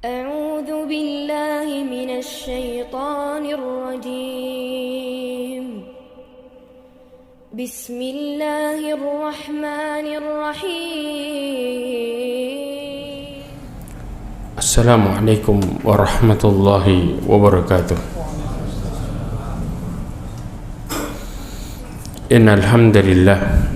أعوذ بالله من الشيطان الرجيم بسم الله الرحمن الرحيم السلام عليكم ورحمة الله وبركاته. إن الحمد لله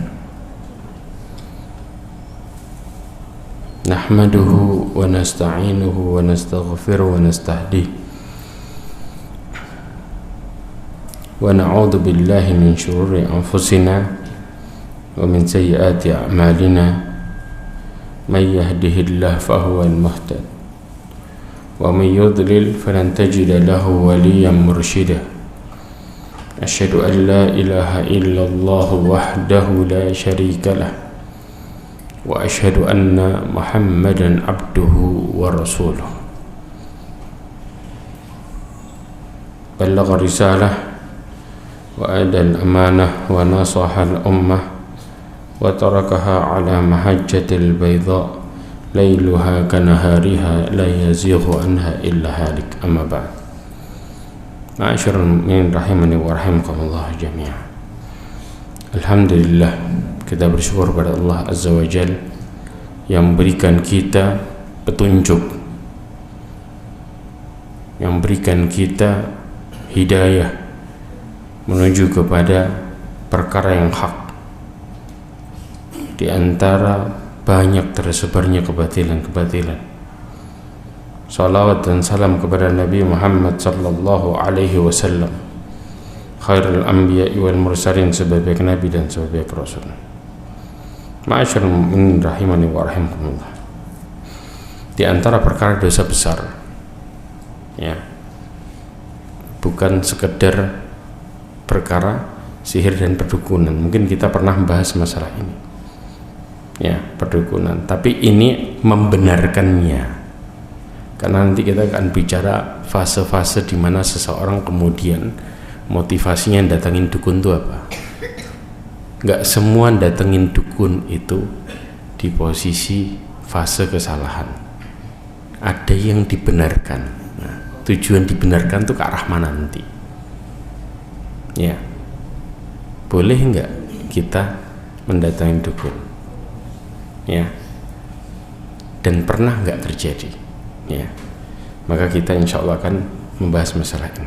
نحمده ونستعينه ونستغفره ونستهديه ونعوذ بالله من شرور أنفسنا ومن سيئات أعمالنا. من يهده الله فهو المهتد ومن يضلل فلن تجد له وليا مرشدا. أشهد أن لا إله إلا الله وحده لا شريك له وأشهد أن محمدا عبده ورسوله. بلغ الرسالة وأدى الأمانة ونصح الأمة وتركها على محجة البيضاء ليلها كنهارها لا يزيغ عنها إلا هالك. أما بعد، معاشر المؤمنين rahimani wa rahimakumullah jami'an. Alhamdulillah, kita bersyukur pada Allah Azza wa Jalla yang memberikan kita petunjuk, yang memberikan kita hidayah menuju kepada perkara yang hak di antara banyak tersebarnya kebatilan-kebatilan. Salawat dan salam kepada Nabi Muhammad sallallahu alaihi wasallam, khairul anbiya'i wal mursalin, sebaik nabi dan sebaik rasul. Ma'asyarul mu'minin rahimani wa rahimakumullah. Di antara perkara dosa besar, ya, bukan sekedar perkara sihir dan perdukunan. Mungkin kita pernah membahas masalah ini, ya, perdukunan, tapi ini membenarkannya. Karena nanti kita akan bicara fase-fase di mana seseorang kemudian motivasinya datangin dukun itu apa. Nggak semua datangin dukun itu di posisi fase kesalahan. Ada yang dibenarkan. Nah, tujuan dibenarkan itu ke arah mana nanti? Ya, boleh nggak kita mendatangi dukun? Ya, dan pernah nggak terjadi? Ya, maka kita insya Allah akan membahas masalah ini.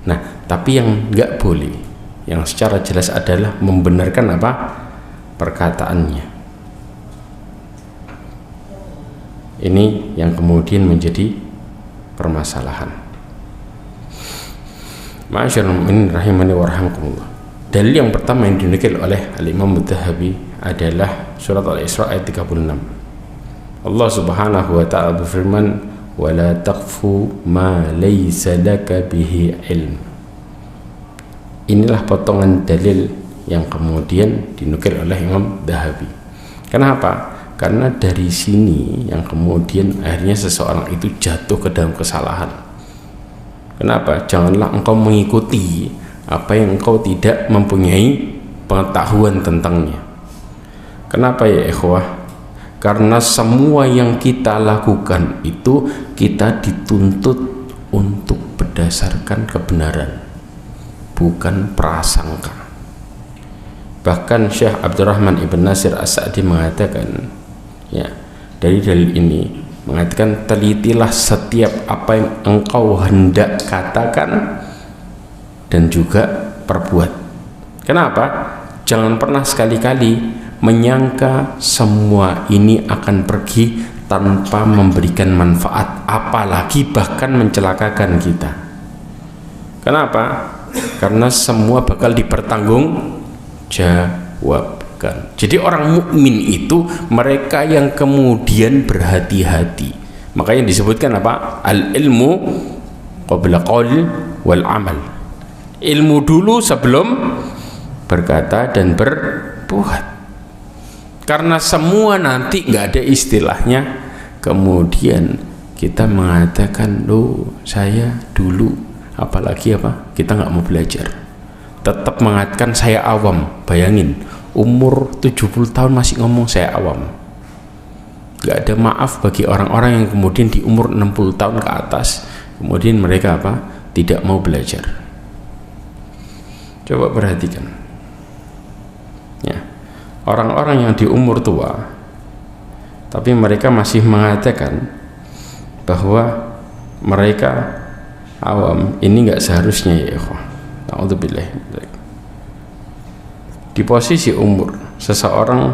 Nah, tapi yang nggak boleh, yang secara jelas adalah membenarkan apa? Perkataannya. Ini yang kemudian menjadi permasalahan. Ma'asyarul mu'minin rahimani wa rahimakumullah. Dalil yang pertama yang dinukil oleh Al-Imam Adz-Dzahabi adalah surat Al-Isra ayat 36. Allah Subhanahu wa ta'ala berfirman, "Wala taqfu ma laysa laka bihi ilm." Inilah potongan dalil yang kemudian dinukil oleh Imam Adz-Dzahabi. Kenapa? Karena dari sini yang kemudian akhirnya seseorang itu jatuh ke dalam kesalahan. Kenapa? Janganlah engkau mengikuti apa yang engkau tidak mempunyai pengetahuan tentangnya. Kenapa ya ikhwah? Karena semua yang kita lakukan itu kita dituntut untuk berdasarkan kebenaran, bukan prasangka. Bahkan Syekh Abdurrahman Ibn Nasir As-Sa'di mengatakan, ya, dari dalil ini mengatakan, telitilah setiap apa yang engkau hendak katakan dan juga perbuat. Kenapa? Jangan pernah sekali-kali menyangka semua ini akan pergi tanpa memberikan manfaat, apalagi bahkan mencelakakan kita. Kenapa? Karena semua bakal dipertanggungjawabkan. Jadi orang mukmin itu mereka yang kemudian berhati-hati. Makanya disebutkan apa? Al-ilmu qabla qaul wal amal. Ilmu dulu sebelum berkata dan berbuat. Karena semua nanti nggak ada istilahnya kemudian kita mengatakan, loh saya dulu, apalagi apa, kita nggak mau belajar, tetap mengatakan saya awam. Bayangin umur 70 tahun masih ngomong saya awam. Nggak ada maaf bagi orang-orang yang kemudian di umur 60 tahun ke atas kemudian mereka apa? Tidak mau belajar. Coba perhatikan ya, orang-orang yang di umur tua tapi mereka masih mengatakan bahwa mereka awam, ini nggak seharusnya ya ikhwah. Na'udzubillah. Di posisi umur seseorang,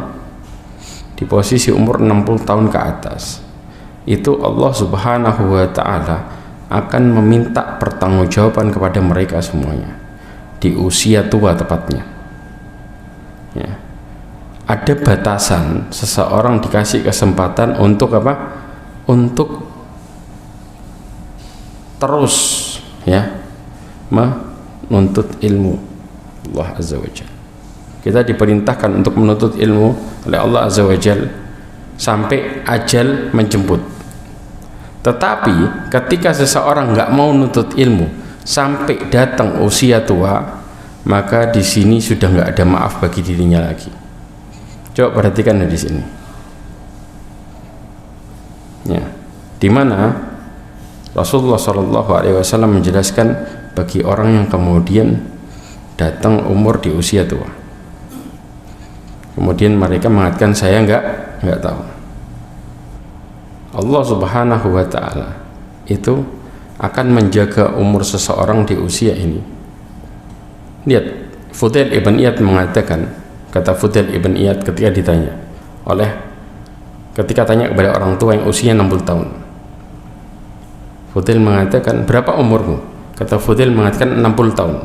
di posisi umur 60 tahun ke atas, itu Allah Subhanahu wa ta'ala akan meminta pertanggungjawaban kepada mereka semuanya di usia tua tepatnya ya. Ada batasan seseorang dikasih kesempatan untuk apa? Untuk terus ya menuntut ilmu Allah Azza wa Jalla. Kita diperintahkan untuk menuntut ilmu oleh Allah Azza wa Jalla sampai ajal menjemput. Tetapi ketika seseorang nggak mau menuntut ilmu sampai datang usia tua, maka di sini sudah nggak ada maaf bagi dirinya lagi. Coba perhatikan di sini. Ya, di mana Rasulullah SAW menjelaskan bagi orang yang kemudian datang umur di usia tua. Kemudian mereka mengatakan saya enggak tahu. Allah Subhanahu wa ta'ala itu akan menjaga umur seseorang di usia ini. Lihat, Fudail ibn Iyad mengatakan, kata Fudail ibn Iyad ketika ditanya ketika tanya kepada orang tua yang usia 60 tahun. Fudail mengatakan, berapa umurmu? Kata Fudail mengatakan 60 tahun.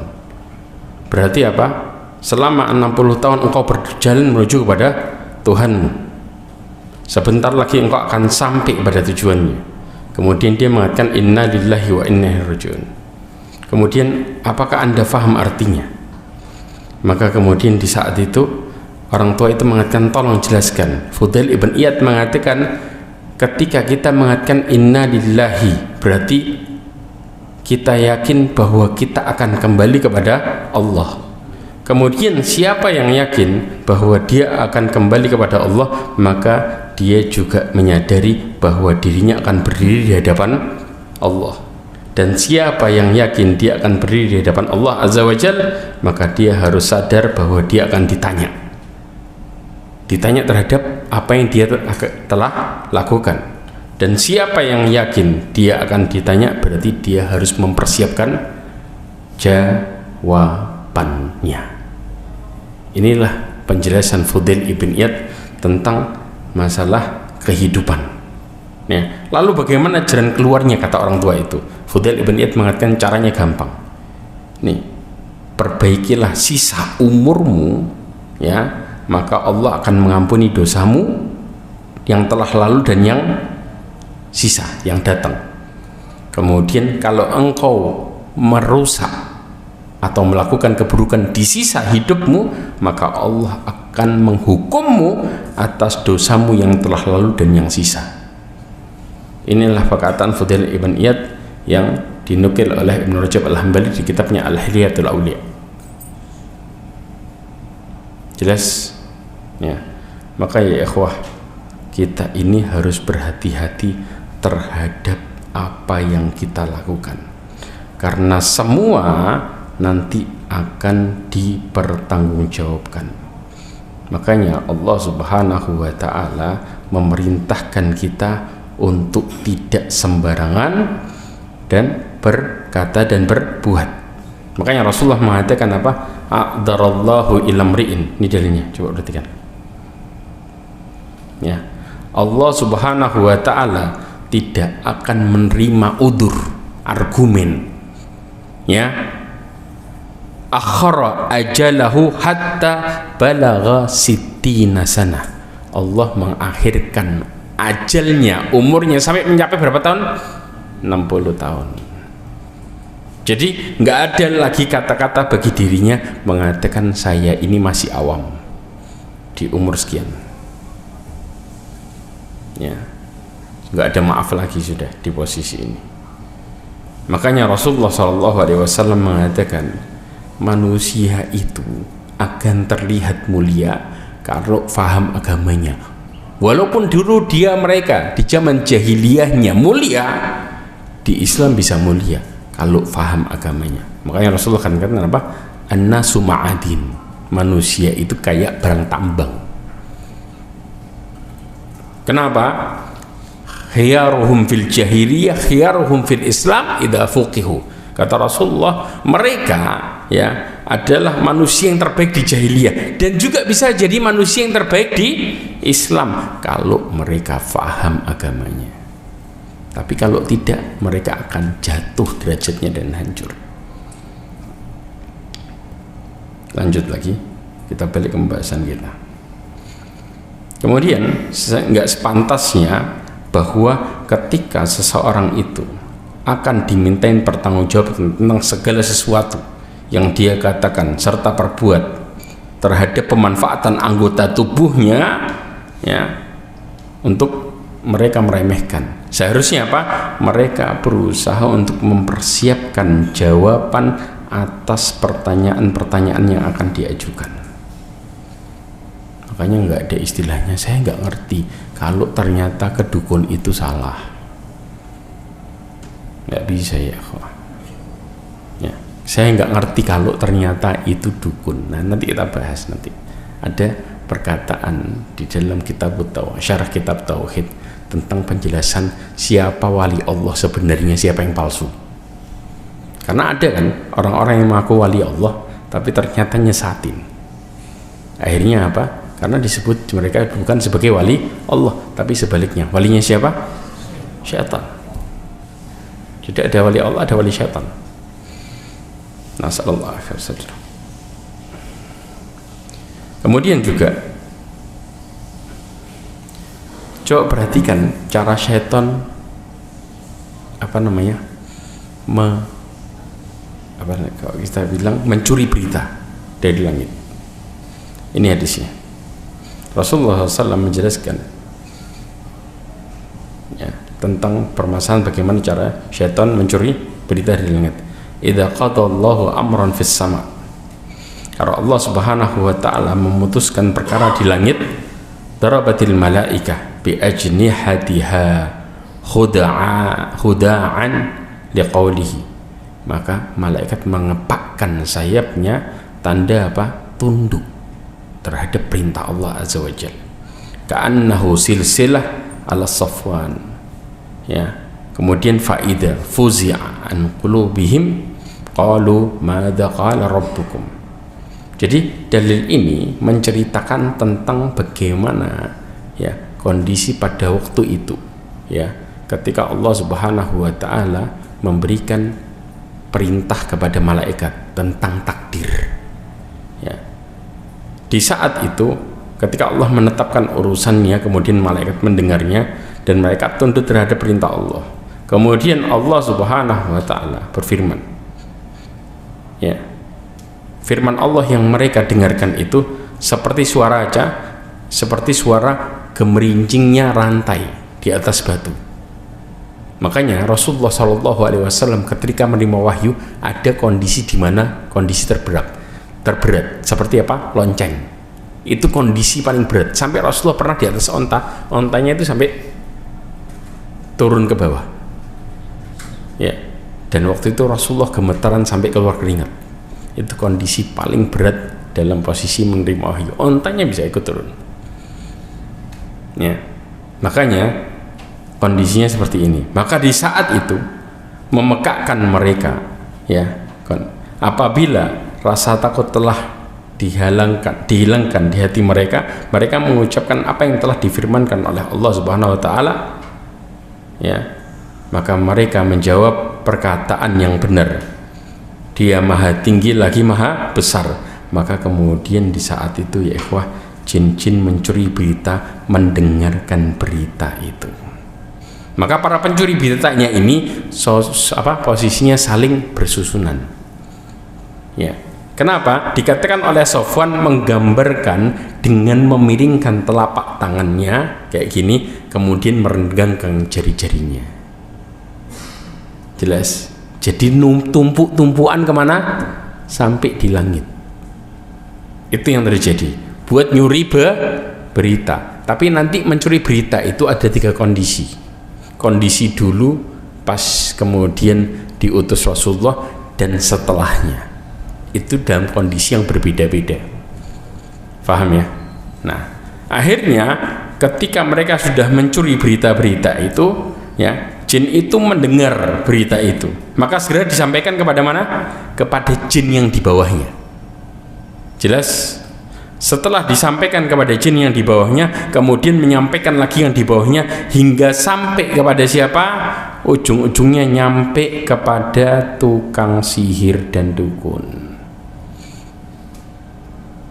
Berarti apa? Selama 60 tahun engkau berjalan menuju kepada Tuhanmu, sebentar lagi engkau akan sampai pada tujuannya. Kemudian dia mengatakan inna lillahi wa inna ilaihi raji'un. Kemudian apakah anda faham artinya? Maka kemudian di saat itu orang tua itu mengatakan tolong jelaskan. Fudail ibn Iyad mengatakan ketika kita mengatakan inna lillahi berarti kita yakin bahwa kita akan kembali kepada Allah. Kemudian siapa yang yakin bahwa dia akan kembali kepada Allah, maka dia juga menyadari bahwa dirinya akan berdiri di hadapan Allah. Dan siapa yang yakin dia akan berdiri di hadapan Allah Azza wa Jalla, maka dia harus sadar bahwa dia akan ditanya terhadap apa yang dia telah lakukan. Dan siapa yang yakin dia akan ditanya, berarti dia harus mempersiapkan jawabannya. Inilah penjelasan Fudail ibn Iyad tentang masalah kehidupan ya. Lalu bagaimana jalan keluarnya, kata orang tua itu? Fudail ibn Iyad mengatakan caranya gampang nih, perbaikilah sisa umurmu ya, maka Allah akan mengampuni dosamu yang telah lalu dan yang sisa yang datang. Kemudian kalau engkau merusak atau melakukan keburukan di sisa hidupmu, maka Allah akan menghukummu atas dosamu yang telah lalu dan yang sisa. Inilah perkataan Fudail ibn Iyad yang dinukil oleh Ibn Rajab Al-Hambali di kitabnya Al-Hilyatul Awliya. Jelas ya. Maka ya ikhwah, kita ini harus berhati-hati terhadap apa yang kita lakukan, karena semua nanti akan dipertanggungjawabkan. Makanya Allah Subhanahu wa ta'ala memerintahkan kita untuk tidak sembarangan dan berkata dan berbuat. Makanya Rasulullah mengatakan apa? A'darallahu ilamri'in. Ini dalilnya, coba perhatikan ya. Allah Subhanahu wa ta'ala tidak akan menerima udzur, argumen ya, akhara ajalahu hatta balagha sittina sana. Allah mengakhirkan ajalnya, umurnya sampai mencapai berapa tahun? 60 tahun. Jadi nggak ada lagi kata-kata bagi dirinya mengatakan saya ini masih awam di umur sekian ya, nggak ada maaf lagi sudah di posisi ini. Makanya Rasulullah SAW mengatakan manusia itu akan terlihat mulia kalau faham agamanya. Walaupun dulu mereka di zaman jahiliyahnya mulia, di Islam bisa mulia kalau faham agamanya. Makanya Rasulullah kan katakan apa? An-nasu ma'adin. Manusia itu kayak barang tambang. Kenapa? Khiyaruhum fil jahiliyah, khiyaruhum fil Islam idza fuqihu. Kata Rasulullah, mereka ya adalah manusia yang terbaik di jahiliyah dan juga bisa jadi manusia yang terbaik di Islam kalau mereka faham agamanya. Tapi kalau tidak, mereka akan jatuh derajatnya dan hancur. Lanjut lagi, kita balik ke pembahasan kita. Kemudian nggak sepantasnya bahwa ketika seseorang itu akan dimintain pertanggungjawaban tentang segala sesuatu yang dia katakan serta perbuat terhadap pemanfaatan anggota tubuhnya, ya, untuk mereka meremehkan. Seharusnya apa? Mereka berusaha untuk mempersiapkan jawaban atas pertanyaan-pertanyaan yang akan diajukan. Makanya nggak ada istilahnya saya nggak ngerti kalau ternyata kedukun itu salah. Nggak bisa ya, ya. Saya nggak ngerti kalau ternyata itu dukun. Nah, nanti kita bahas nanti. Ada perkataan di dalam kitab Tauhid, syarah kitab Tauhid tentang penjelasan siapa wali Allah sebenarnya, siapa yang palsu. Karena ada kan orang-orang yang mengaku wali Allah tapi ternyata nyesatin. Akhirnya apa? Karena disebut mereka bukan sebagai wali Allah, tapi sebaliknya. Walinya siapa? Syaitan. Jadi ada wali Allah, ada wali syaitan. Nasallallahu alaihi wasallam. Kemudian juga coba perhatikan cara syaitan kalau kita bilang mencuri berita dari langit. Ini hadisnya. Rasulullah SAW menjelaskan ya, tentang permasalahan bagaimana cara syaitan mencuri berita dari langit. Idza qadallahu amran fis sama. Kalau Allah Subhanahu wa taala memutuskan perkara di langit, darabatil malaikah bi ajnihatiha khuda'an liqaulihi. Maka malaikat mengepakkan sayapnya tanda apa? Tunduk terhadap perintah Allah Azza wa Jalla. Ka'annahu silsilah ala safwan. Ya. Kemudian faida fuzi'a an qulubihim qalu madza qala rabbukum. Jadi dalil ini menceritakan tentang bagaimana ya kondisi pada waktu itu ya ketika Allah Subhanahu wa taala memberikan perintah kepada malaikat tentang takdir. Ya. Di saat itu ketika Allah menetapkan urusannya, kemudian malaikat mendengarnya dan malaikat tunduk terhadap perintah Allah. Kemudian Allah Subhanahu wa taala berfirman. Ya. Firman Allah yang mereka dengarkan itu seperti suara seperti suara gemerincingnya rantai di atas batu. Makanya Rasulullah SAW ketika menerima wahyu ada kondisi di mana kondisi terberat seperti apa? Lonceng. Itu kondisi paling berat. Sampai Rasulullah pernah di atas ontanya itu sampai turun ke bawah. Ya. Dan waktu itu Rasulullah gemetaran sampai keluar keringat. Itu kondisi paling berat dalam posisi menerima wahyu. Ontanya bisa ikut turun. Ya. Makanya kondisinya seperti ini. Maka di saat itu memekakkan mereka ya, apabila rasa takut telah dihilangkan di hati mereka, mereka mengucapkan apa yang telah difirmankan oleh Allah Subhanahu wa taala ya, maka mereka menjawab perkataan yang benar. Dia maha tinggi lagi maha besar. Maka kemudian di saat itu ya ikhwah, jin-jin mencuri berita mendengarkan berita itu. Maka para pencuri beritanya ini posisinya saling bersusunan. Ya. Kenapa? Dikatakan oleh Sofwan menggambarkan dengan memiringkan telapak tangannya kayak gini, kemudian merenggangkan jari-jarinya. Jelas? Jadi tumpuan kemana? Sampai di langit. Itu yang terjadi. Buat nyuri berita. tapi nanti mencuri berita itu ada 3 kondisi. Kondisi dulu pas kemudian diutus Rasulullah dan setelahnya. Itu dalam kondisi yang berbeda-beda. Paham ya? Nah, akhirnya ketika mereka sudah mencuri berita-berita itu, ya, jin itu mendengar berita itu, maka segera disampaikan kepada mana? Kepada jin yang di bawahnya. Jelas? Setelah disampaikan kepada jin yang di bawahnya, kemudian menyampaikan lagi yang di bawahnya hingga sampai kepada siapa? Ujung-ujungnya nyampe kepada tukang sihir dan dukun.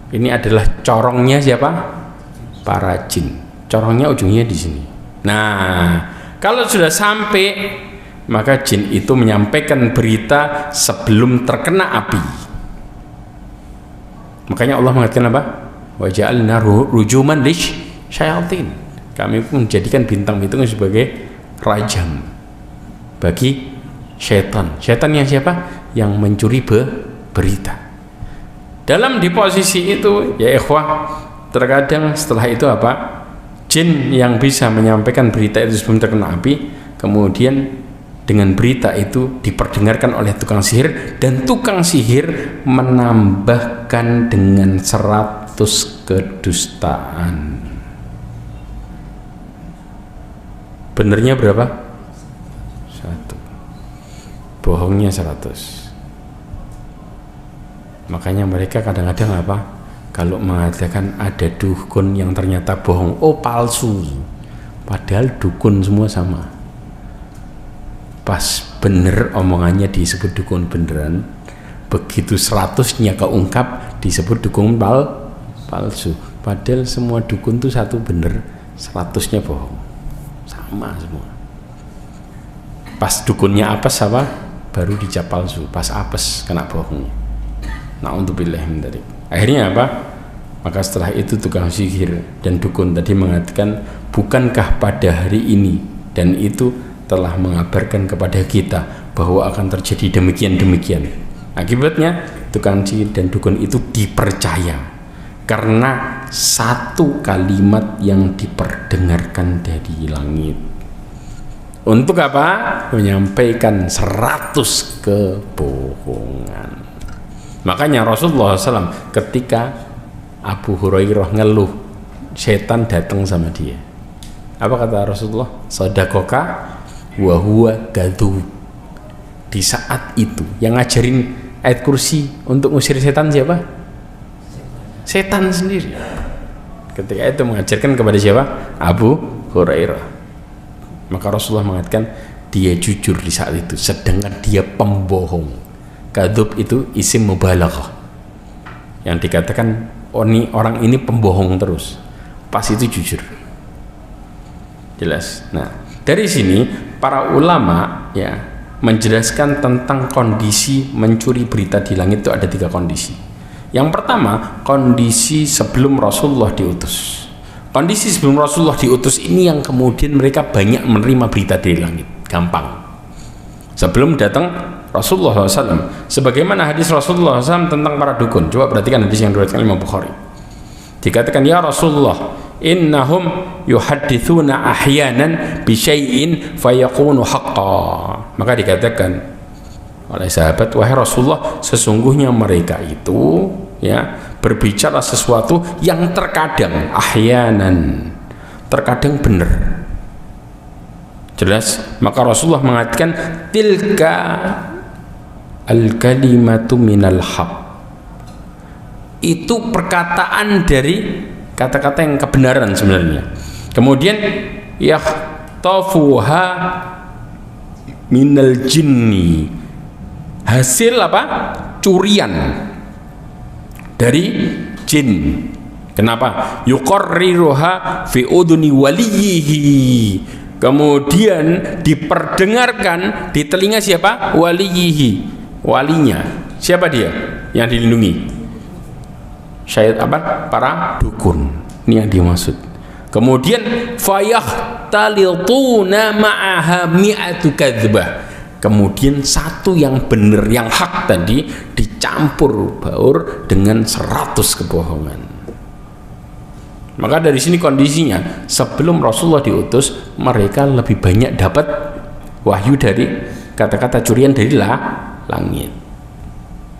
Ini adalah corongnya siapa? Para jin. Corongnya ujungnya di sini. Nah, kalau sudah sampai, maka jin itu menyampaikan berita sebelum terkena api. Makanya Allah mengatakan apa? Wa ja'alna rujuman lisyayatin. Kami pun menjadikan bintang-bintang sebagai rajam bagi syaitan. Syaitan yang siapa? Yang mencuri berita. Dalam di posisi itu, ya ikhwah, terkadang setelah itu apa? Jin yang bisa menyampaikan berita itu sebelum terkena api, kemudian dengan berita itu diperdengarkan oleh tukang sihir, dan tukang sihir menambahkan dengan 100 kedustaan. Benernya berapa? 1. Bohongnya 100. Makanya mereka kadang-kadang apa? Kalau mengatakan ada dukun yang ternyata bohong, oh palsu, padahal dukun semua sama. Pas bener omongannya disebut dukun beneran, begitu 100-nya keungkap disebut dukun palsu. Padahal semua dukun tuh 1 bener, 100-nya bohong, sama semua. Pas dukunnya apes apa? Baru dicap palsu. Pas apes kena bohongnya. Na'udzubillah min dzalik. Akhirnya apa? Maka setelah itu tukang sihir dan dukun tadi mengatakan, bukankah pada hari ini dan itu telah mengabarkan kepada kita bahwa akan terjadi demikian-demikian. Akibatnya tukang sihir dan dukun itu dipercaya karena 1 kalimat yang diperdengarkan dari langit. Untuk apa? Menyampaikan 100 kebohongan. Makanya Rasulullah SAW ketika Abu Hurairah ngeluh setan datang sama dia, apa kata Rasulullah? Shadaqa wa huwa kadzub. Di saat itu yang ngajarin ayat kursi untuk ngusir setan siapa? Setan sendiri. Ketika itu mengajarkan kepada siapa? Abu Hurairah. Maka Rasulullah mengatakan dia jujur di saat itu, sedangkan dia pembohong. Kadzub itu isim mubalaghah, yang dikatakan orang ini pembohong terus, pas itu jujur. Jelas. Nah, dari sini para ulama ya menjelaskan tentang kondisi mencuri berita di langit itu ada 3 kondisi. Yang pertama, kondisi sebelum Rasulullah diutus. Kondisi sebelum Rasulullah diutus ini yang kemudian mereka banyak menerima berita dari langit, gampang. Sebelum datang Rasulullah SAW, sebagaimana hadis Rasulullah SAW tentang para dukun. Coba perhatikan hadis yang diriwayatkan Imam Bukhari. Dikatakan, ya Rasulullah, innahum yuhaddithuna ahyanan bi syai'in fayakunu haqqa. Maka dikatakan oleh sahabat, wahai Rasulullah, sesungguhnya mereka itu ya berbicara sesuatu yang terkadang ahyanan, terkadang benar. Jelas. Maka Rasulullah mengatakan, tilka al-kalimatu minal haq. Itu perkataan dari kata-kata yang kebenaran sebenarnya. Kemudian yahtafuha minal jinni. Hasil apa? Curian dari jin. Kenapa? Yuqarriruha fi uduni waliyihi. Kemudian diperdengarkan di telinga siapa? Waliyihi, walinya. Siapa dia yang dilindungi? Syaitan apa? Para dukun. Ini yang dimaksud. Kemudian fayahtalituna ma'aha mi'atu kadzbah. Kemudian 1 yang benar, yang hak tadi dicampur baur dengan 100 kebohongan. Maka dari sini kondisinya sebelum Rasulullah diutus, mereka lebih banyak dapat wahyu dari kata-kata curian dari langit.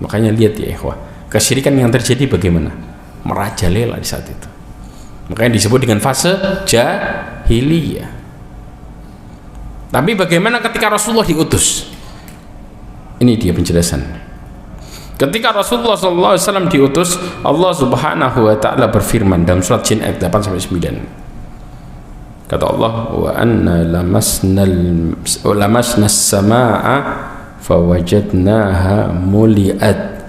Makanya lihat ya ikhwah, kesyirikan yang terjadi bagaimana? Merajalela di saat itu. Makanya disebut dengan fase jahiliyah. Tapi bagaimana ketika Rasulullah diutus? Ini dia penjelasan. Ketika Rasulullah SAW diutus, Allah Subhanahu wa Ta'ala berfirman dalam surat Jin ayat 8-9. Kata Allah, wa anna lamasna as-samaa'a fawajadnaha muli'at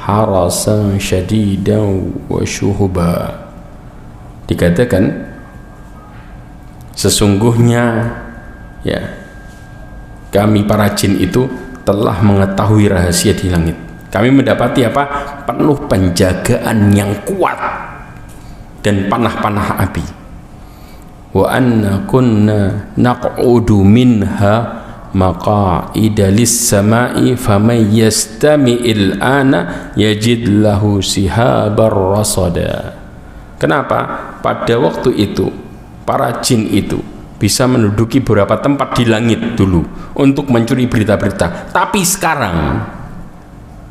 harasan syadidan wa syuhuba. Dikatakan sesungguhnya ya, kami para jin itu telah mengetahui rahasia di langit. Kami mendapati apa? Penuh penjagaan yang kuat dan panah-panah api. Wa anna kunna naq'udu minha maqa'ida lis-sama'i faman yastami'il ana yajid lahu sihabar rasada. Kenapa? Pada waktu itu para jin itu bisa menduduki beberapa tempat di langit dulu untuk mencuri berita-berita. Tapi sekarang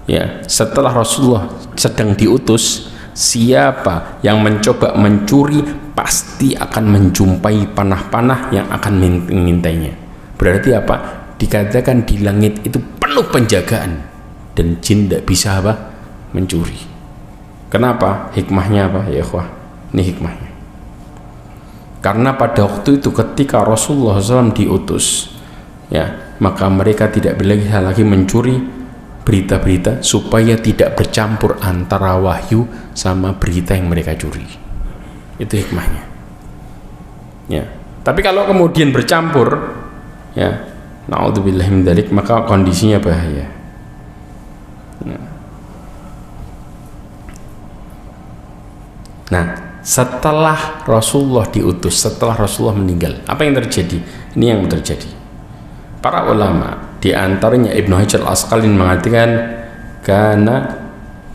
ya, setelah Rasulullah sedang diutus, siapa yang mencoba mencuri pasti akan menjumpai panah-panah yang akan mengintainya. Berarti apa? Dikatakan di langit itu penuh penjagaan dan jin tidak bisa apa? Mencuri. Kenapa? Hikmahnya apa ya ikhwah? Ini hikmahnya. Karena pada waktu itu ketika Rasulullah SAW diutus, ya, maka mereka tidak bisa lagi mencuri berita-berita supaya tidak bercampur antara wahyu sama berita yang mereka curi. Itu hikmahnya. Ya. Tapi kalau kemudian bercampur, ya, naudzubillahi min dzalik, maka kondisinya bahaya. Ya. Nah, setelah Rasulullah diutus, setelah Rasulullah meninggal, apa yang terjadi? Ini yang terjadi. Para ulama, di antaranya Ibnu Hajar al-Asqalani mengatakan kana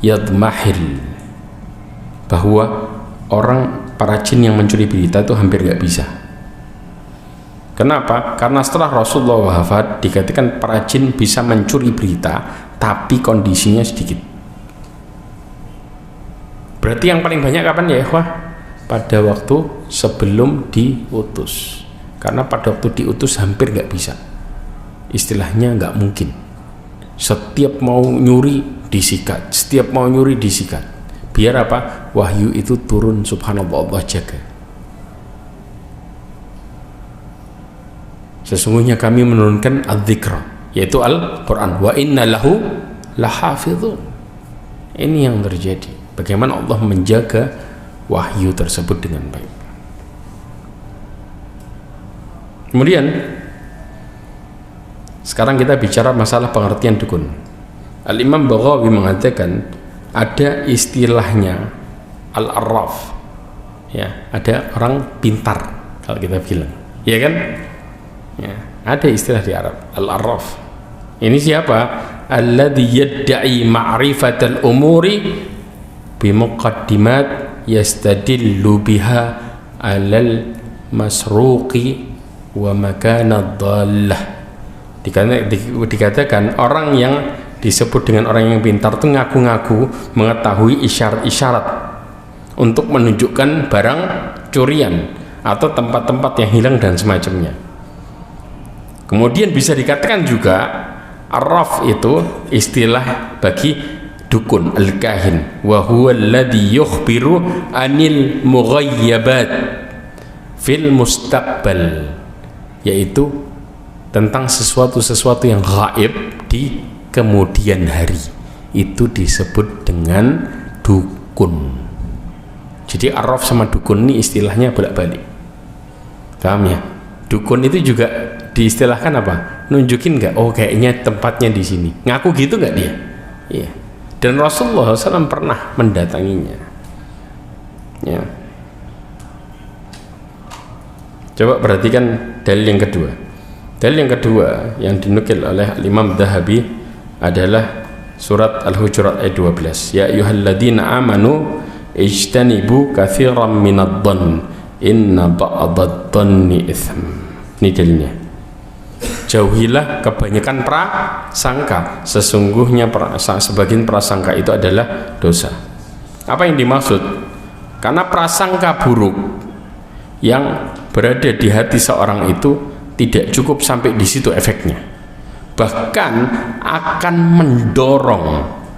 yadmahil, bahwa orang para jin yang mencuri berita itu hampir nggak bisa. Kenapa? Karena setelah Rasulullah wafat dikatakan para jin bisa mencuri berita tapi kondisinya sedikit. Berarti yang paling banyak kapan ya ikhwah? Pada waktu sebelum diutus. Karena pada waktu diutus hampir nggak bisa. Istilahnya nggak mungkin. Setiap mau nyuri disikat, setiap mau nyuri disikat. Biar apa? Wahyu itu turun, subhanallah, Allah jaga. Sesungguhnya kami menurunkan al-dzikra, yaitu Al-Quran. Wa inna lahu lahafidhun. Ini yang terjadi. Bagaimana Allah menjaga wahyu tersebut dengan baik. Kemudian sekarang kita bicara masalah pengertian dukun. Al-Imam Baghawi mengatakan ada istilahnya al-arraf, ya, ada orang pintar kalau kita bilang, ya kan, ya, ada istilah di Arab al-arraf. Ini siapa? Alladhi yadda'i ma'rifatal umuri bimuqaddimat yastadillu biha alal masruqi wa makanad dhallah. Dikatakan orang yang disebut dengan orang yang pintar itu ngaku-ngaku mengetahui isyarat-isyarat untuk menunjukkan barang curian atau tempat-tempat yang hilang dan semacamnya. Kemudian bisa dikatakan juga arraf itu istilah bagi dukun, al-kahin, wa huwa alladhi yukhbiru anil mughayyabat fil mustaqbal, yaitu tentang sesuatu yang gaib di kemudian hari. Itu disebut dengan dukun. Jadi arraf sama dukun ini istilahnya bolak-balik. Paham ya? Dukun itu juga diistilahkan apa? Nunjukin nggak? Oh kayaknya tempatnya di sini. Ngaku gitu nggak dia? Iya. Dan Rasulullah SAW pernah mendatanginya. Ya. Coba perhatikan dalil yang kedua. Dalil yang kedua yang dinukil oleh Imam Dhahabi adalah surat Al-Hujurat ayat 12. Ya ayyuhalladzina amanu ijtanibu katsiran minadh-dhann inna ba'dadh-dhanni itsm. Ini dalilnya. Jauhilah kebanyakan prasangka, sesungguhnya sebagian prasangka itu adalah dosa. Apa yang dimaksud? Karena prasangka buruk yang berada di hati seorang itu tidak cukup sampai di situ efeknya, bahkan akan mendorong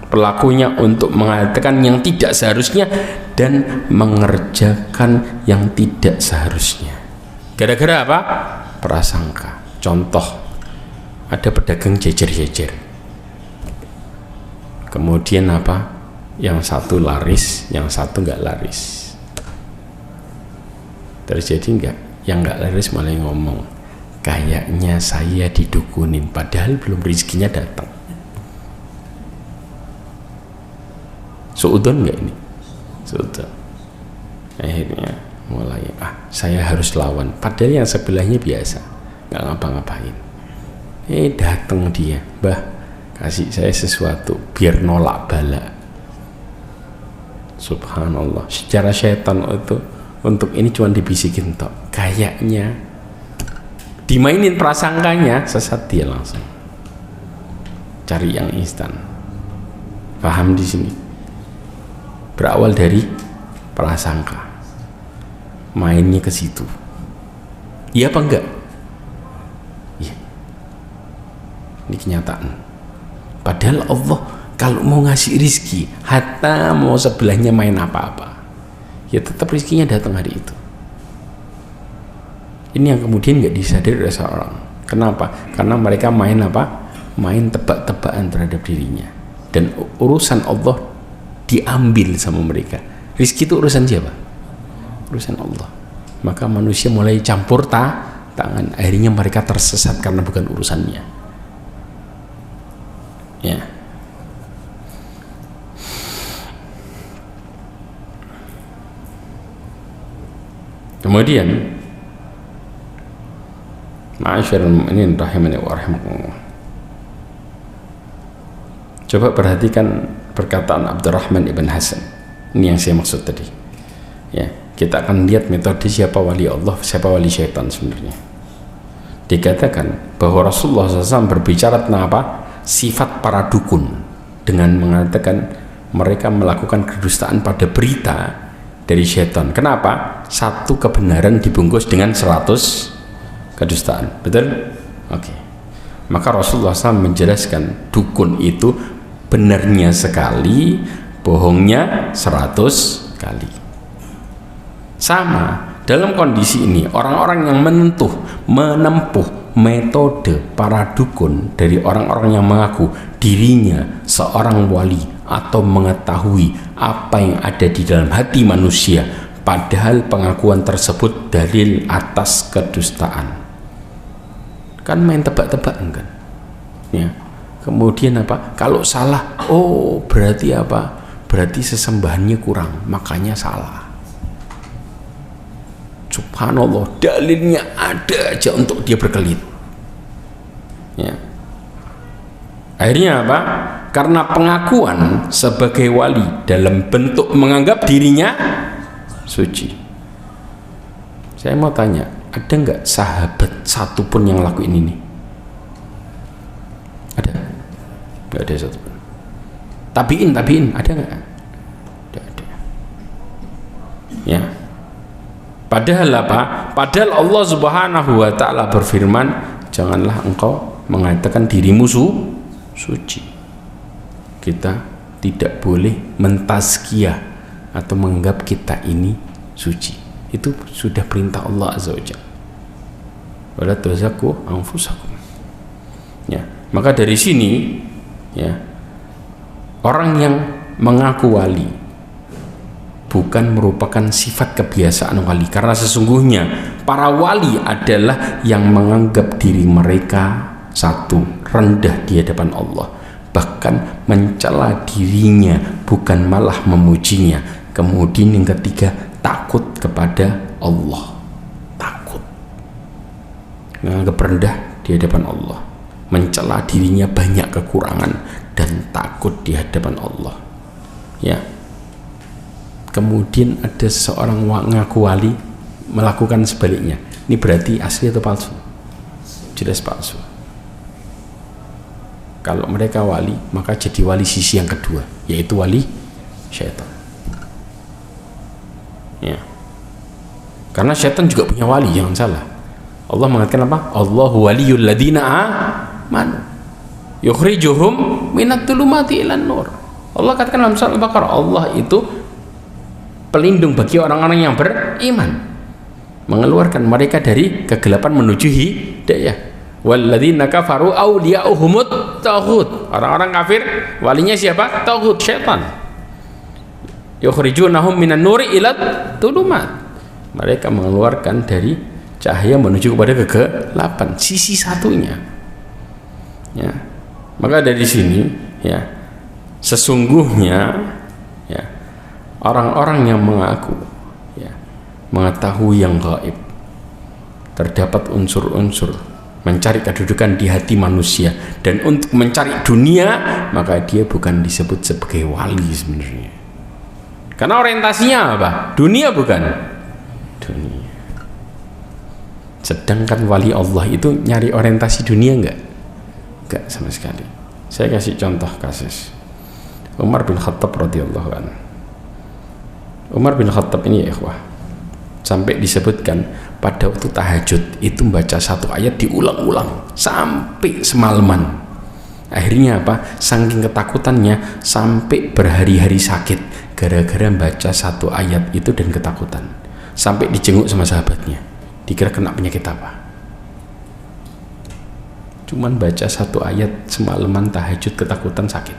pelakunya untuk mengatakan yang tidak seharusnya dan mengerjakan yang tidak seharusnya. Gara-gara apa? Prasangka. Contoh, ada pedagang jejer-jejer, kemudian apa? Yang satu laris, yang satu nggak laris. Terjadi nggak? Yang nggak laris malah ngomong, kayaknya saya didukunin, padahal belum rezekinya datang. Suudon nggak ini? Suudon. Akhirnya mulai, saya harus lawan, padahal yang sebelahnya biasa, nggak ngapa-ngapain. Datang dia, Mbah, kasih saya sesuatu biar nolak bala. Subhanallah, secara syaitan itu untuk ini cuma dibisikin tok, kayaknya dimainin prasangkanya, sesat dia langsung cari yang instan. Paham di sini? Berawal dari prasangka, mainnya ke situ. Iya apa enggak? Iya. Ini kenyataan. Padahal Allah kalau mau ngasih rizki, hatta mau sebelahnya main apa-apa, ya tetap rizkinya datang hari itu. Ini yang kemudian nggak disadari oleh seorang. Kenapa? Karena mereka main apa? Main tebak-tebakan terhadap dirinya, dan urusan Allah diambil sama mereka. Rizki itu urusan siapa? Urusan Allah. Maka manusia mulai campur tangan, akhirnya mereka tersesat karena bukan urusannya. Ya. Kemudian ma'asyiral mu'minin rahimani wa rahimakumullah, coba perhatikan perkataan Abdurrahman ibn Hasan. Ini yang saya maksud tadi. Ya, kita akan lihat metode siapa wali Allah, siapa wali syaitan sebenarnya. Dikatakan bahwa Rasulullah SAW berbicara tentang apa? Sifat para dukun, dengan mengatakan mereka melakukan kedustaan pada berita dari syaitan. Kenapa? Satu kebenaran dibungkus dengan 100 kedustaan. Betul? Oke. Maka Rasulullah SAW menjelaskan dukun itu benarnya sekali, bohongnya 100 kali. Sama dalam kondisi ini, orang-orang yang menempuh metode para dukun dari orang-orang yang mengaku dirinya seorang wali atau mengetahui apa yang ada di dalam hati manusia, padahal pengakuan tersebut dalil atas kedustaan. Kan main tebak-tebakan kan? Ya. Kemudian apa? Kalau salah, oh berarti apa? Berarti sesembahannya kurang, makanya salah. Subhanallah, dalilnya ada aja untuk dia berkelit. Ya. Akhirnya apa? Karena pengakuan sebagai wali dalam bentuk menganggap dirinya suci. Saya mau tanya, ada nggak sahabat satupun yang lakuin ini? Ada? Nggak ada satupun. Tabiin, ada nggak? Nggak ada. Ya. Padahal apa? Padahal Allah Subhanahu wa Ta'ala berfirman, janganlah engkau mengatakan dirimu suci. Kita tidak boleh mentazkiyah atau menganggap kita ini suci. Itu sudah perintah Allah Azza wa Jalla. Wala tuzakku anfusakum. Ya, maka dari sini ya, orang yang mengaku wali bukan merupakan sifat kebiasaan wali, karena sesungguhnya para wali adalah yang menganggap diri mereka satu, rendah di hadapan Allah, bahkan mencela dirinya, bukan malah memujinya. Kemudian yang ketiga, takut kepada Allah, takut, menganggap rendah di hadapan Allah, mencela dirinya banyak kekurangan dan takut di hadapan Allah. Ya. kemudian ada seseorang ngaku wali melakukan sebaliknya, ini berarti asli atau palsu? Jelas palsu. Kalau mereka wali, maka jadi wali sisi yang kedua, yaitu wali syaitan. Ya. Karena syaitan juga punya wali, jangan salah. Allah mengatakan apa? Allahu waliyul ladzina amanu yukhrijuhum minat dhulumati ilan nur. Allah katakan dalam surah Al-Baqarah, Allah itu pelindung bagi orang-orang yang beriman, mengeluarkan mereka dari kegelapan menuju hidayah. Walladzina kafaru awliya'uhumut taghut. Orang-orang kafir walinya siapa? Taghut, syaitan. Yukhrijunahum minan nuri ilat dhulumat. Mereka mengeluarkan dari cahaya menuju kepada kegelapan, sisi satunya. Ya. Maka dari sini, ya, sesungguhnya, ya, orang-orang yang mengaku, ya, mengetahui yang gaib, terdapat unsur-unsur mencari kedudukan di hati manusia dan untuk mencari dunia, maka dia bukan disebut sebagai wali sebenarnya. Karena orientasinya apa? Dunia bukan? Dunia. Sedangkan wali Allah itu nyari orientasi dunia enggak? Enggak sama sekali. Saya kasih contoh kasus Umar bin Khattab radhiyallahu anhu. Umar bin Khattab ini, ya ikhwah, sampai disebutkan pada waktu tahajud itu membaca satu ayat diulang-ulang sampai semalaman. Akhirnya apa? Saking ketakutannya sampai berhari-hari sakit gara-gara baca satu ayat itu dan ketakutan. Sampai dijenguk sama sahabatnya. Dikira kena penyakit apa? Cuman baca satu ayat semalaman tahajud ketakutan sakit.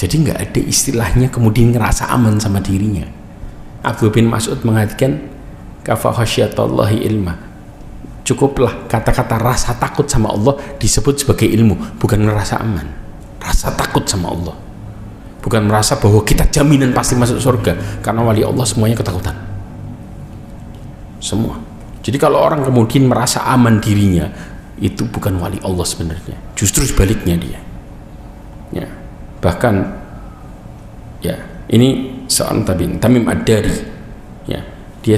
Jadi nggak ada istilahnya kemudian ngerasa aman sama dirinya. Abdul bin Mas'ud mengatakan kafa khasyatallahi ilma. Cukuplah kata-kata rasa takut sama Allah disebut sebagai ilmu, bukan ngerasa aman. Rasa takut sama Allah, bukan merasa bahwa kita jaminan pasti masuk surga, karena wali Allah semuanya ketakutan semua. Jadi kalau orang kemudian merasa aman dirinya, itu bukan wali Allah sebenarnya, justru sebaliknya dia. Ya. Bahkan, ya, ini seorang tabi'in, Tamim Ad-Dari, ya, dia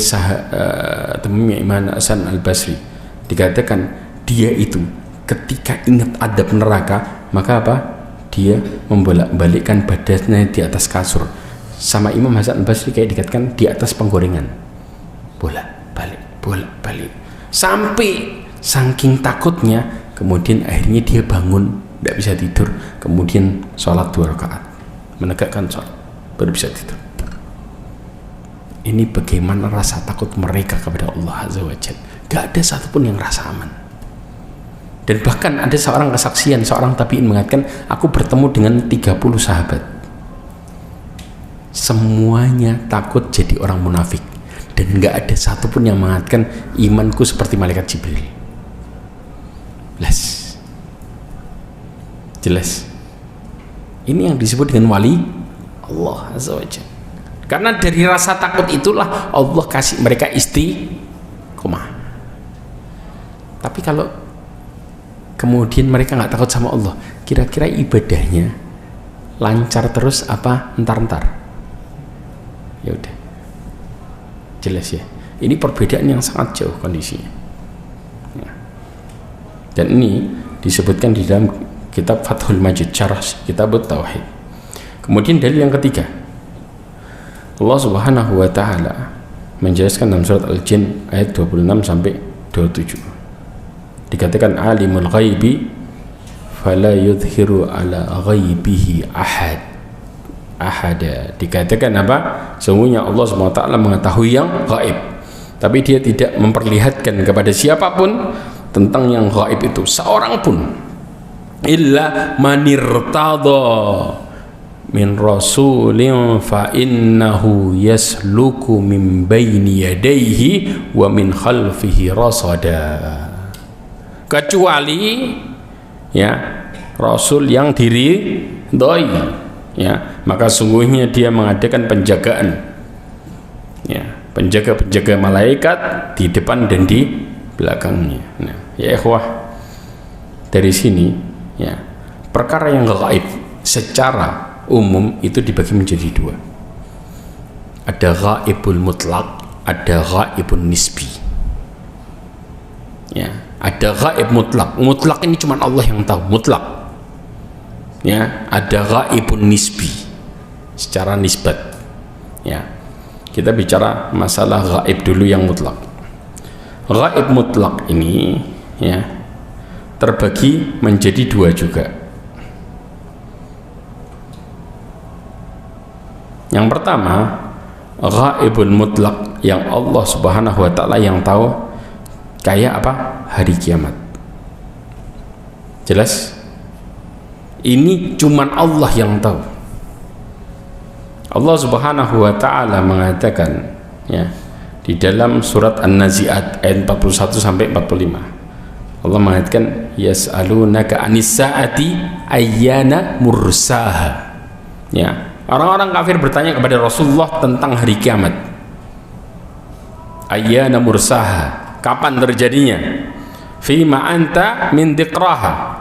Tamim Iman Hasan Al-Basri, dikatakan dia itu ketika ingat adab neraka, maka apa? Dia membolak-balikkan badannya di atas kasur. Sama Imam Hasan Al-Basri kayak dikatakan di atas penggorengan, bolak-balik, sampai saking takutnya, kemudian akhirnya dia bangun, tidak bisa tidur, kemudian sholat 2 rakaat, menegakkan sholat, baru bisa tidur. Ini bagaimana rasa takut mereka kepada Allah Azza wa Jalla. Gak ada satupun yang rasa aman. Dan bahkan ada seorang kesaksian, seorang tabi'in mengatakan, aku bertemu dengan 30 sahabat, semuanya takut jadi orang munafik, dan gak ada satupun yang mengatakan imanku seperti malaikat Jibril. Jelas. Ini yang disebut dengan wali Allah Azza wa Jalla. Karena dari rasa takut itulah Allah kasih mereka istiqomah. Tapi kalau kemudian mereka nggak takut sama Allah, kira-kira ibadahnya lancar terus apa entar-entar? Ya udah, jelas ya. Ini perbedaan yang sangat jauh kondisinya. Dan ini disebutkan di dalam kitab Fathul Majid, syarah kitab Tauhid. Kemudian dalil yang ketiga, Allah Subhanahu wa taala menjelaskan dalam surat Al-Jin ayat 26 sampai 27. Dikatakan alimul ghaibi fala yudhiru ala ghaibihi ahada. Dikatakan apa? Sesungguhnya Allah Subhanahu wa taala mengetahui yang gaib, tapi dia tidak memperlihatkan kepada siapapun tentang yang gaib itu seorang pun, illa manirtada min rasulin fa innahu yasluku min baini yadayhi wa min khalfihi rasada. Kecuali ya rasul yang diridhoi, ya, maka sungguhnya dia mengadakan penjagaan, ya, penjaga malaikat di depan dan di belakangnya. Nah, ya ikhwah, dari sini, ya, perkara yang gaib secara umum itu dibagi menjadi dua. Ada ghaibul mutlak, ada ghaibun nisbi. Ya, ada ghaib mutlak. Mutlak ini cuma Allah yang tahu, mutlak. Ya, ada ghaibun nisbi, secara nisbat. Ya, kita bicara masalah ghaib dulu yang mutlak. Ghaib mutlak ini ya terbagi menjadi dua juga. Yang pertama, ghaibul mutlak yang Allah Subhanahu wa taala yang tahu, kayak apa? Hari kiamat. Jelas? Ini cuman Allah yang tahu. Allah Subhanahu wa taala mengatakan ya di dalam surat An-Nazi'at ayat 41 sampai 45. Allah mengatakan yas'alunaka anis sa'ati ayyana mursaha. Ya, orang-orang kafir bertanya kepada Rasulullah tentang hari kiamat. Ayyana mursaha, kapan terjadinya? Fima anta min dzikraha,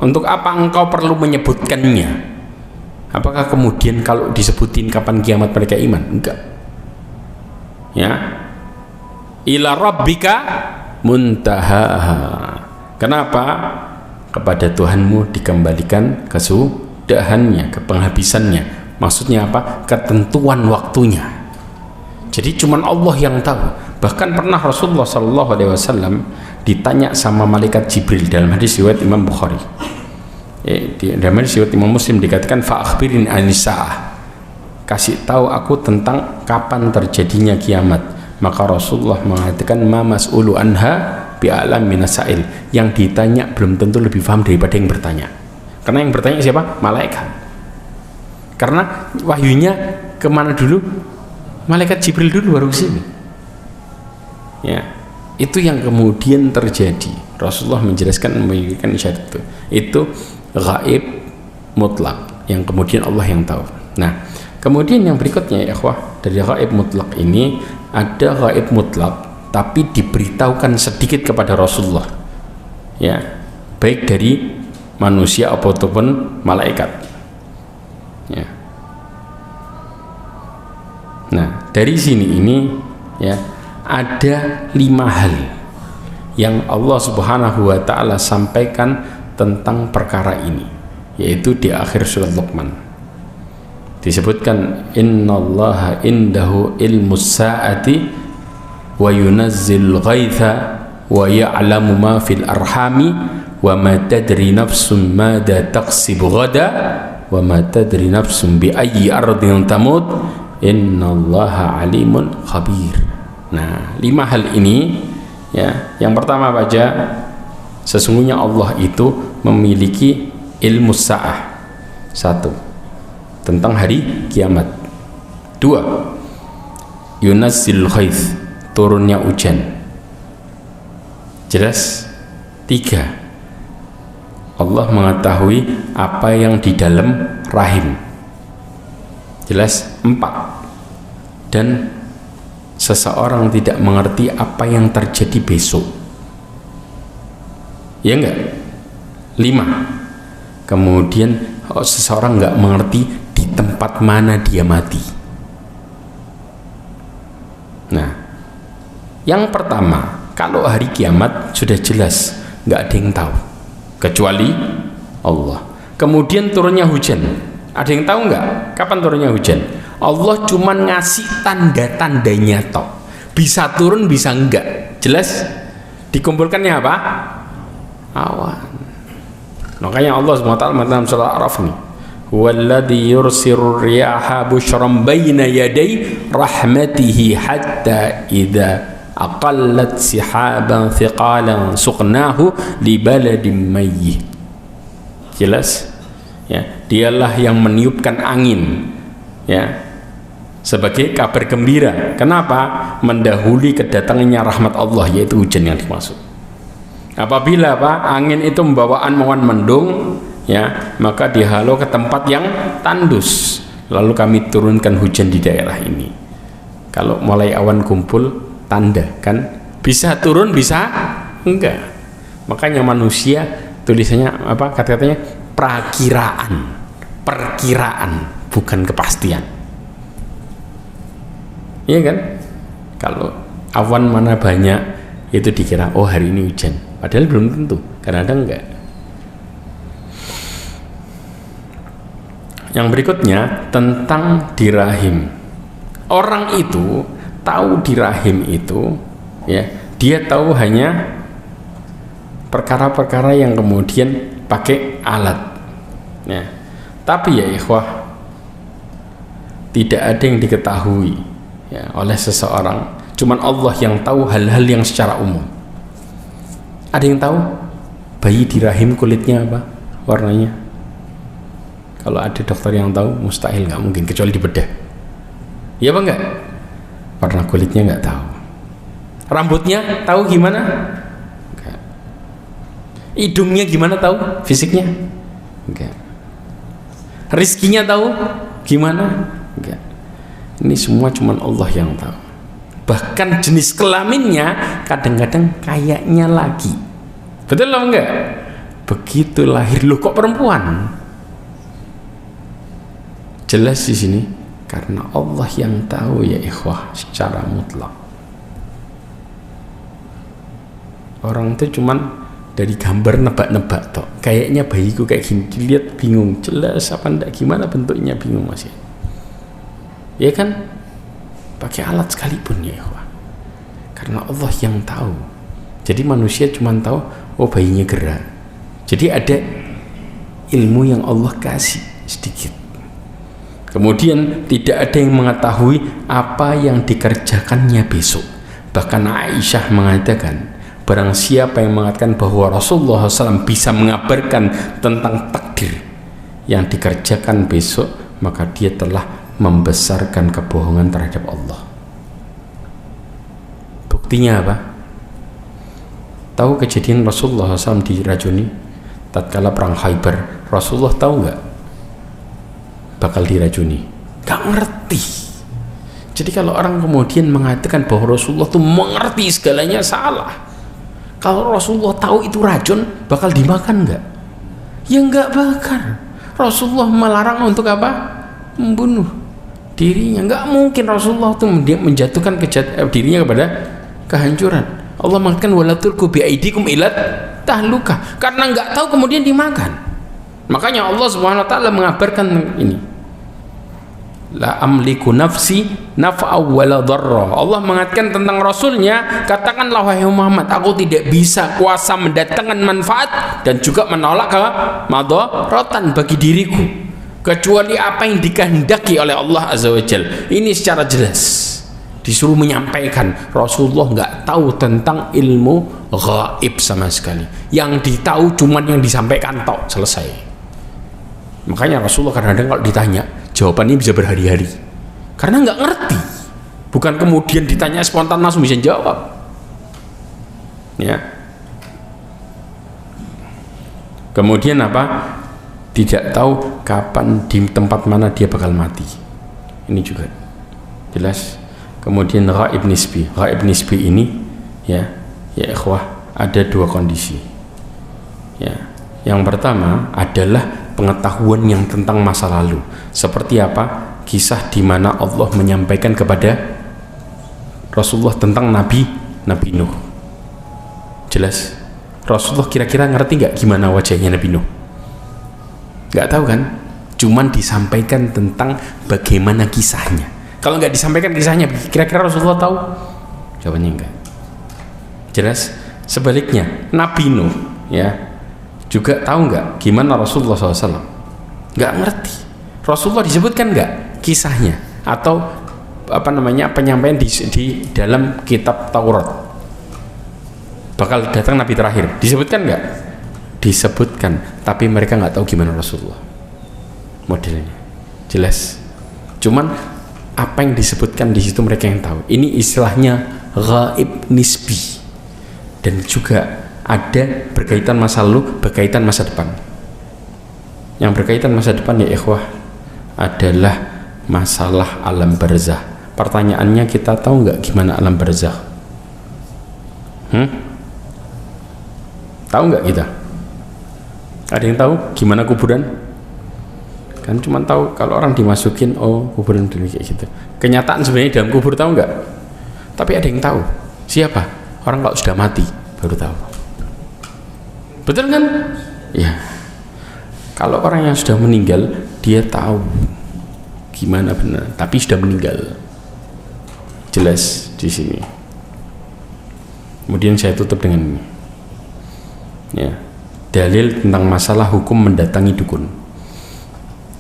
untuk apa engkau perlu menyebutkannya? Apakah kemudian kalau disebutin kapan kiamat mereka iman? Enggak. Ya, ila rabbika muntahaha. Kenapa? Kepada Tuhanmu dikembalikan kesudahannya, ke penghabisannya. Maksudnya apa? Ketentuan waktunya. Jadi cuman Allah yang tahu. Bahkan pernah Rasulullah SAW ditanya sama malaikat Jibril dalam hadis riwayat Imam Bukhari. Dalam hadis riwayat Imam Muslim dikatakan fa'akhbirin anisa'ah, kasih tahu aku tentang kapan terjadinya kiamat. Maka Rasulullah mengatakan ma mas'ulu anha bi'alam minasail, yang ditanya belum tentu lebih paham daripada yang bertanya. Karena yang bertanya siapa? Malaikat. Karena wahyunya kemana dulu? Malaikat Jibril dulu baru sini. Ya, itu yang kemudian terjadi. Rasulullah menjelaskan, memberikan isyarat itu ghaib mutlak yang kemudian Allah yang tahu. Nah, kemudian yang berikutnya ya ikhwah, dari ghaib mutlak ini ada ghaib mutlak tapi diberitahukan sedikit kepada Rasulullah, ya, baik dari manusia ataupun malaikat. Ya. Nah, dari sini ini ya ada 5 hal yang Allah Subhanahu wa taala sampaikan tentang perkara ini, yaitu di akhir surat Luqman disebutkan innallaha indahu ilmus saati wa yunazzil ghaitha wa ya'lamu ma fil arhami wa ma tadri nafsum madza taksibu ghada wa ma tadri nafsum bi ayyi ardin tamut innallaha alimun khabir. Nah, 5 hal ini ya, yang pertama baca, sesungguhnya Allah itu memiliki ilmu sa'ah. 1, tentang hari kiamat. 2, yunazzil ghaith, turunnya hujan. Jelas? 3, Allah mengetahui apa yang di dalam rahim. Jelas? 4, dan seseorang tidak mengerti apa yang terjadi besok. Ya enggak? 5, kemudian seseorang enggak mengerti di tempat mana dia mati. Nah, yang pertama, kalau hari kiamat sudah jelas enggak ada yang tahu kecuali Allah. Kemudian turunnya hujan, ada yang tahu enggak kapan turunnya hujan? Allah cuman ngasih tanda-tandanya toh. Bisa turun bisa enggak. Jelas? Dikumpulkannya apa? Awan. Makanya Allah SWT dalam surah Al-A'raf nih, huwallazi yursilu riyaha busyran baina yaday rahmatihi hatta idza aqallat sihaban thiqalan suqnahu li baladin mayyit. Jelas? Ya, dialah yang meniupkan angin ya sebagai kabar gembira. Kenapa? Mendahului kedatangannya rahmat Allah, yaitu hujan yang dimaksud. Apabila angin itu membawa awan mendung ya, maka dihalau ke tempat yang tandus, lalu kami turunkan hujan di daerah ini. Kalau mulai awan kumpul, tanda kan, bisa turun bisa enggak. Makanya manusia tulisannya apa, kata-katanya prakiraan. perkiraan, bukan kepastian. Iya kan? Kalau awan mana banyak itu dikira oh hari ini hujan, padahal belum tentu, kadang-kadang enggak. Yang berikutnya tentang di rahim. Orang itu tahu di rahim itu, ya, dia tahu hanya perkara-perkara yang kemudian pakai alat, ya. Tapi ya ikhwah, tidak ada yang diketahui, ya, oleh seseorang. Cuman Allah yang tahu hal-hal yang secara umum. Ada yang tahu bayi di rahim kulitnya apa warnanya? Kalau ada dokter yang tahu, mustahil, nggak mungkin, kecuali dibedah. Iya apa enggak? Warna kulitnya nggak tahu. Rambutnya tahu gimana? Enggak. Hidungnya gimana tahu? Fisiknya? Enggak. Rizkinya tahu gimana? Enggak. Ini semua cuman Allah yang tahu. Bahkan jenis kelaminnya kadang-kadang kayaknya lagi. Betul apa enggak? Begitu lahir, loh kok perempuan? Jelas di sini karena Allah yang tahu ya ikhwah secara mutlak. Orang itu cuman dari gambar nebak-nebak toh. Kayaknya bayiku kayak gini, dilihat bingung, jelas apa enggak, gimana bentuknya bingung masih. Ya kan? Pakai alat sekalipun ya ikhwah. Karena Allah yang tahu. Jadi manusia cuman tahu oh bayinya gerak. Jadi ada ilmu yang Allah kasih sedikit. Kemudian tidak ada yang mengetahui apa yang dikerjakannya besok. Bahkan Aisyah mengatakan, barang siapa yang mengatakan bahwa Rasulullah SAW bisa mengabarkan tentang takdir yang dikerjakan besok, maka dia telah membesarkan kebohongan terhadap Allah. Buktinya apa? Tahu kejadian Rasulullah SAW diracuni tatkala perang Khaybar? Rasulullah tahu nggak bakal diracuni? Gak ngerti. Jadi kalau orang kemudian mengatakan bahwa Rasulullah itu mengerti segalanya, salah. Kalau Rasulullah tahu itu racun, bakal dimakan nggak? Ya nggak bakal. Rasulullah melarang untuk apa? Membunuh dirinya. Nggak mungkin Rasulullah itu menjatuhkan dirinya kepada kehancuran. Allah mengatakan wala tulqu biaidikum ila tahluka, karena nggak tahu kemudian dimakan. Makanya Allah Subhanahu wa taala mengabarkan ini. La amliku nafsi naf'a wala dharra. Allah mengatakan tentang rasulnya, katakanlah wahai Muhammad, aku tidak bisa kuasa mendatangkan manfaat dan juga menolak madaratan bagi diriku kecuali apa yang dikehendaki oleh Allah Azza wa Jalla. Ini secara jelas disuruh menyampaikan. Rasulullah nggak tahu tentang ilmu gaib sama sekali. Yang ditahu cuman yang disampaikan tok, selesai. Makanya Rasulullah kadang-kadang kalau ditanya, jawabannya bisa berhari-hari karena nggak ngerti. Bukan kemudian ditanya spontan langsung bisa jawab, ya. Kemudian apa? Tidak tahu kapan, di tempat mana dia bakal mati. Ini juga jelas. Kemudian ghaib nisbi. Ghaib nisbi ini, ya ikhwah, ada dua kondisi. Ya, yang pertama adalah pengetahuan yang tentang masa lalu. Seperti apa? Kisah di mana Allah menyampaikan kepada Rasulullah tentang Nabi Nuh. Jelas. Rasulullah kira-kira ngerti nggak gimana wajahnya Nabi Nuh? Nggak tahu kan? Cuman disampaikan tentang bagaimana kisahnya. Kalau nggak disampaikan kisahnya, kira-kira Rasulullah tahu? Jawabannya enggak. Jelas. Sebaliknya Nabi Nuh, ya, juga tahu nggak gimana Rasulullah SAW? Nggak ngerti. Rasulullah disebutkan nggak kisahnya atau apa namanya penyampaian di dalam kitab Taurat? Bakal datang Nabi terakhir, disebutkan nggak? Disebutkan, tapi mereka nggak tahu gimana Rasulullah modelnya. Jelas. Cuman apa yang disebutkan di situ mereka yang tahu. Ini istilahnya ghaib nisbi, dan juga ada berkaitan masa lalu, berkaitan masa depan. Yang berkaitan masa depan ya ikhwah adalah masalah alam barzakh. Pertanyaannya, kita tahu nggak gimana alam barzakh? Tahu nggak kita? Ada yang tahu gimana kuburan? kan cuma tahu kalau orang dimasukin, oh kuburan dunia kayak gitu. Kenyataan sebenarnya dalam kubur tahu nggak? Tapi ada yang tahu. Siapa? Orang kalau sudah mati baru tahu. Betul kan? Ya. Kalau orang yang sudah meninggal dia tahu gimana benar, tapi sudah meninggal. Jelas di sini. Kemudian saya tutup dengan ini. Ya. Dalil tentang masalah hukum mendatangi dukun.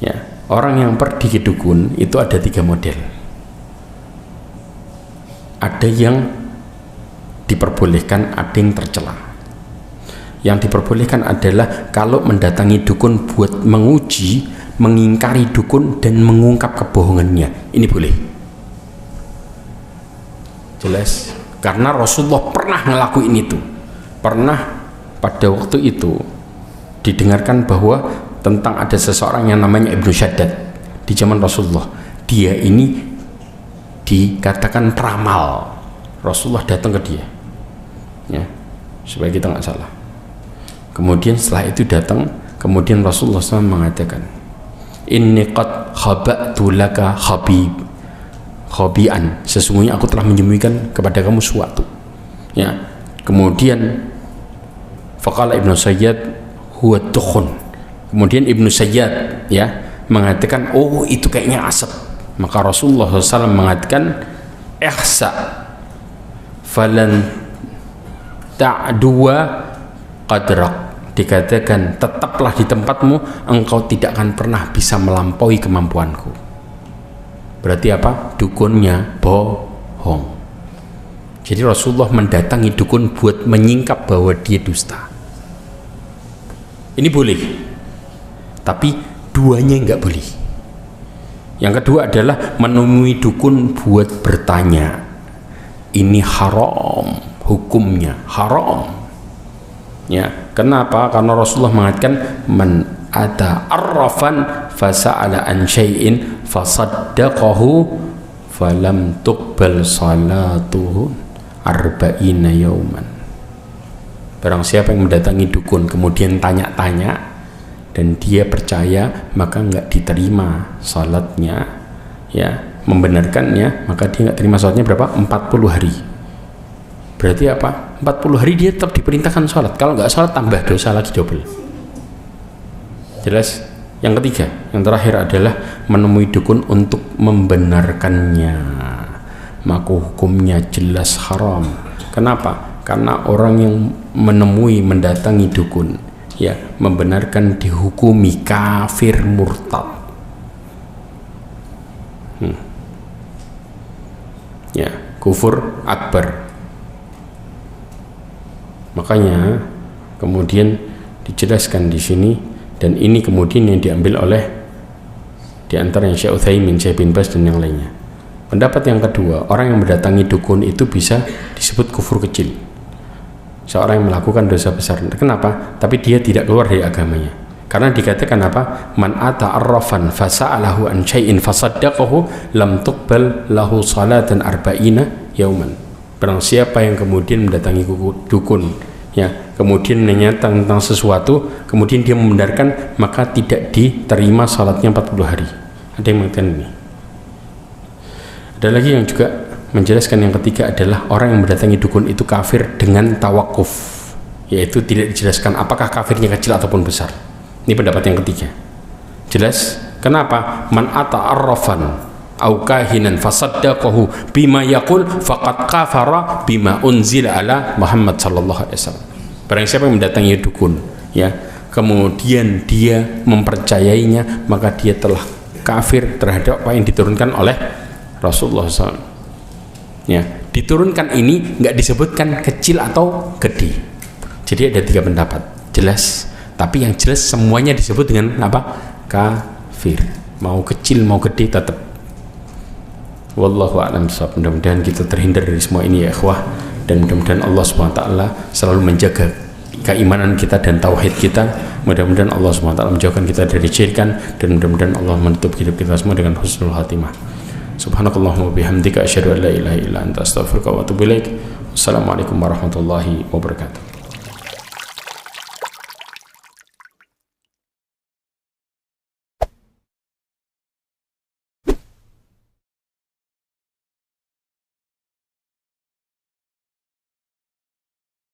Ya, orang yang pergi ke dukun itu ada 3 model. Ada yang diperbolehkan, ada yang tercela. Yang diperbolehkan adalah kalau mendatangi dukun buat menguji, mengingkari dukun dan mengungkap kebohongannya. Ini boleh. Jelas? Karena Rasulullah pernah ngelakuin itu. Pernah pada waktu itu didengarkan bahwa tentang ada seseorang yang namanya Ibnu Shaddad di zaman Rasulullah. Dia ini dikatakan peramal. Rasulullah datang ke dia, ya, supaya kita nggak salah. Kemudian setelah itu datang, kemudian Rasulullah SAW mengatakan, inni qad khaba'tu laka khabi'an, sesungguhnya aku telah menyembunyikan kepada kamu suatu. Ya, kemudian faqala Ibnu Sayyad huwa dukhun. Kemudian Ibnu Sayyad ya mengatakan, oh itu kayaknya asap. Maka Rasulullah SAW mengatakan, ihsa falan ta'dua qadrak, dikatakan tetaplah di tempatmu, engkau tidak akan pernah bisa melampaui kemampuanku. Berarti apa? Dukunnya bohong. Jadi Rasulullah mendatangi dukun buat menyingkap bahwa dia dusta. Ini boleh, tapi duanya nggak boleh. Yang kedua adalah menemui dukun buat bertanya. Ini haram, hukumnya haram. Ya, kenapa? Karena Rasulullah mengatakan, man ata arrafan fasa'ala an syai'in fasaddaqahu falam tuqbal salatuhu arba'ina yauman. Barang siapa yang mendatangi dukun kemudian tanya-tanya dan dia percaya, maka nggak diterima salatnya, ya, membenarkannya, maka dia nggak terima salatnya berapa? 40 hari. Berarti apa? 40 hari dia tetap diperintahkan salat. Kalau nggak salat tambah dosa lagi double. Jelas? Yang ketiga, yang terakhir adalah menemui dukun untuk membenarkannya, maka hukumnya jelas haram. Kenapa? Karena orang yang mendatangi dukun, ya, membenarkan dihukumi kafir murtad. Ya, kufur akbar. Makanya kemudian dijelaskan di sini, dan ini kemudian yang diambil oleh di antara yang Syekh Utsaimin, Syekh bin Baz dan yang lainnya. Pendapat yang kedua, orang yang mendatangi dukun itu bisa disebut kufur kecil. Seorang yang melakukan dosa besar. Kenapa? Tapi dia tidak keluar dari agamanya. Karena dikatakan apa? Man ata arrafan fasa'alahu an syai'in fasaddaqahu lam tuqbal lahu salatan arba'ina yauman. Barang siapa yang kemudian mendatangi dukun, ya, kemudian nanya tentang sesuatu, kemudian dia membenarkan, maka tidak diterima salatnya 40 hari. Ada yang mengatakan ini. Ada lagi yang juga menjelaskan yang ketiga adalah orang yang mendatangi dukun itu kafir dengan tawakuf, yaitu tidak dijelaskan apakah kafirnya kecil ataupun besar. Ini pendapat yang ketiga. Jelas? Kenapa? Man ata arrafan au kahinan fasaddaqahu bima yaqul faqad kafara bima unzila ala Muhammad sallallahu alaihi wasallam. Barang siapa yang mendatangi dukun, ya, kemudian dia mempercayainya, maka dia telah kafir terhadap apa yang diturunkan oleh Rasulullah SAW. Ya, diturunkan ini nggak disebutkan kecil atau gede. Jadi ada 3 pendapat. Jelas, tapi yang jelas semuanya disebut dengan apa? Kafir. Mau kecil mau gede tetap. Wallahu a'lam bishawab. Mudah-mudahan kita terhindar dari semua ini ya ikhwah, dan mudah-mudahan Allah Subhanahu wa taala selalu menjaga keimanan kita dan tauhid kita. Mudah-mudahan Allah Subhanahu wa taala menjauhkan kita dari syirikan, dan mudah-mudahan Allah menutup hidup kita semua dengan husnul khatimah. Subhanakallahumma bihamdika asyhadu an la ilaha illa anta astaghfiruka wa atubu ilaik. Wassalamualaikum warahmatullahi wabarakatuh.